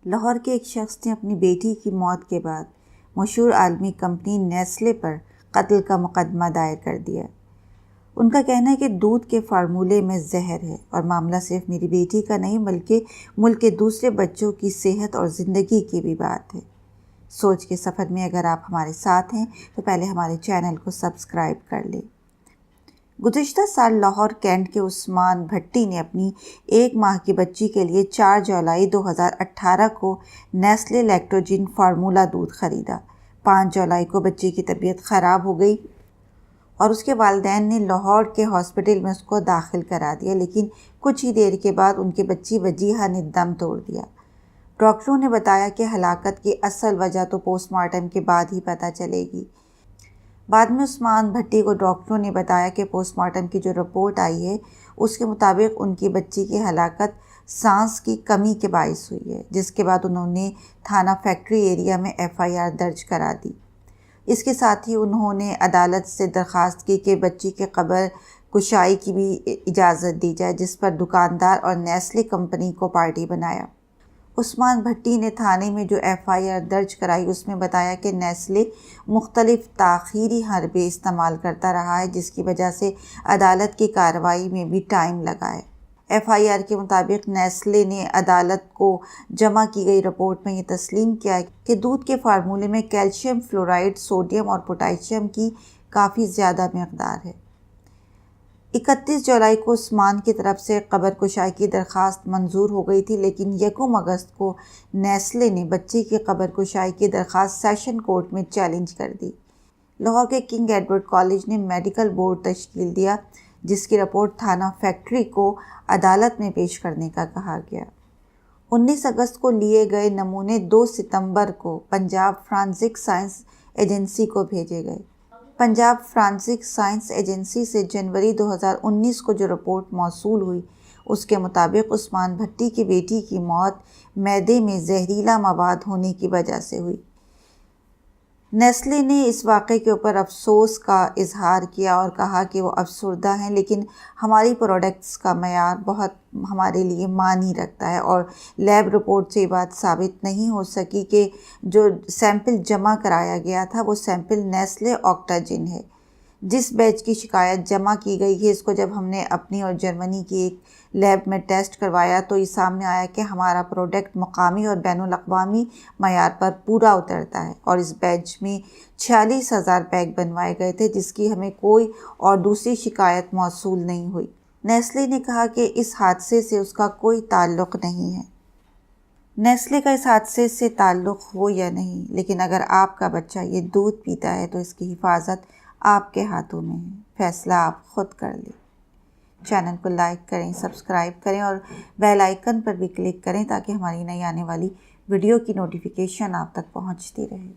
لاہور کے ایک شخص نے اپنی بیٹی کی موت کے بعد مشہور عالمی کمپنی نیسلے پر قتل کا مقدمہ دائر کر دیا۔ ان کا کہنا ہے کہ دودھ کے فارمولے میں زہر ہے اور معاملہ صرف میری بیٹی کا نہیں بلکہ ملک کے دوسرے بچوں کی صحت اور زندگی کی بھی بات ہے۔ سوچ کے سفر میں اگر آپ ہمارے ساتھ ہیں تو پہلے ہمارے چینل کو سبسکرائب کر لیں۔ گزشتہ سال لاہور کینٹ کے عثمان بھٹی نے اپنی 1 ماہ کی بچی کے لیے 4 جولائی 2018 کو نیسلے لیکٹوجن فارمولا دودھ خریدا۔ 5 جولائی کو بچی کی طبیعت خراب ہو گئی اور اس کے والدین نے لاہور کے ہاسپٹل میں اس کو داخل کرا دیا، لیکن کچھ ہی دیر کے بعد ان کی بچی وجیہہ نے دم توڑ دیا۔ ڈاکٹروں نے بتایا کہ ہلاکت کی اصل وجہ تو پوسٹ مارٹم کے بعد ہی پتہ چلے گی۔ بعد میں عثمان بھٹی کو ڈاکٹروں نے بتایا کہ پوسٹ مارٹم کی جو رپورٹ آئی ہے اس کے مطابق ان کی بچی کی ہلاکت سانس کی کمی کے باعث ہوئی ہے، جس کے بعد انہوں نے تھانہ فیکٹری ایریا میں FIR درج کرا دی۔ اس کے ساتھ ہی انہوں نے عدالت سے درخواست کی کہ بچی کے قبر کشائی کی بھی اجازت دی جائے، جس پر دکاندار اور نیسلے کمپنی کو پارٹی بنایا۔ عثمان بھٹی نے تھانے میں جو FIR درج کرائی اس میں بتایا کہ نیسلے مختلف تاخیری حربے استعمال کرتا رہا ہے، جس کی وجہ سے عدالت کی کارروائی میں بھی ٹائم لگا ہے۔ FIR کے مطابق نیسلے نے عدالت کو جمع کی گئی رپورٹ میں یہ تسلیم کیا کہ دودھ کے فارمولے میں کیلشیم فلورائڈ، سوڈیم اور پوٹاشیم کی کافی زیادہ مقدار ہے۔ 31 جولائی کو عثمان کی طرف سے قبر کشائی کی درخواست منظور ہو گئی تھی، لیکن 1 اگست کو نیسلے نے بچی کی قبر کشائی کی درخواست سیشن کورٹ میں چیلنج کر دی۔ لاہور کے کنگ ایڈورڈ کالج نے میڈیکل بورڈ تشکیل دیا، جس کی رپورٹ تھانہ فیکٹری کو عدالت میں پیش کرنے کا کہا گیا۔ 19 اگست کو لیے گئے نمونے 2 ستمبر کو پنجاب فورینسک سائنس ایجنسی کو بھیجے گئے۔ پنجاب فورینسک سائنس ایجنسی سے جنوری 2019 کو جو رپورٹ موصول ہوئی اس کے مطابق عثمان بھٹی کی بیٹی کی موت معدے میں زہریلا مواد ہونے کی وجہ سے ہوئی۔ نیسلے نے اس واقعے کے اوپر افسوس کا اظہار کیا اور کہا کہ وہ افسردہ ہیں، لیکن ہماری پروڈکٹس کا معیار بہت ہمارے لیے معنی رکھتا ہے اور لیب رپورٹ سے یہ بات ثابت نہیں ہو سکی کہ جو سیمپل جمع کرایا گیا تھا وہ سیمپل نیسلے آکٹاجن ہے۔ جس بیچ کی شکایت جمع کی گئی ہے اس کو جب ہم نے اپنی اور جرمنی کی ایک لیب میں ٹیسٹ کروایا تو یہ سامنے آیا کہ ہمارا پروڈکٹ مقامی اور بین الاقوامی معیار پر پورا اترتا ہے، اور اس بیچ میں 46,000 پیک بنوائے گئے تھے، جس کی ہمیں کوئی اور دوسری شکایت موصول نہیں ہوئی۔ نیسلے نے کہا کہ اس حادثے سے اس کا کوئی تعلق نہیں ہے۔ نیسلے کا اس حادثے سے تعلق ہو یا نہیں، لیکن اگر آپ کا بچہ یہ دودھ پیتا ہے تو اس کی حفاظت آپ کے ہاتھوں میں ہے، فیصلہ آپ خود کر لیں۔ چینل کو لائک کریں، سبسکرائب کریں اور بیل آئیکن پر بھی کلک کریں تاکہ ہماری نئی آنے والی ویڈیو کی نوٹیفیکیشن آپ تک پہنچتی رہے۔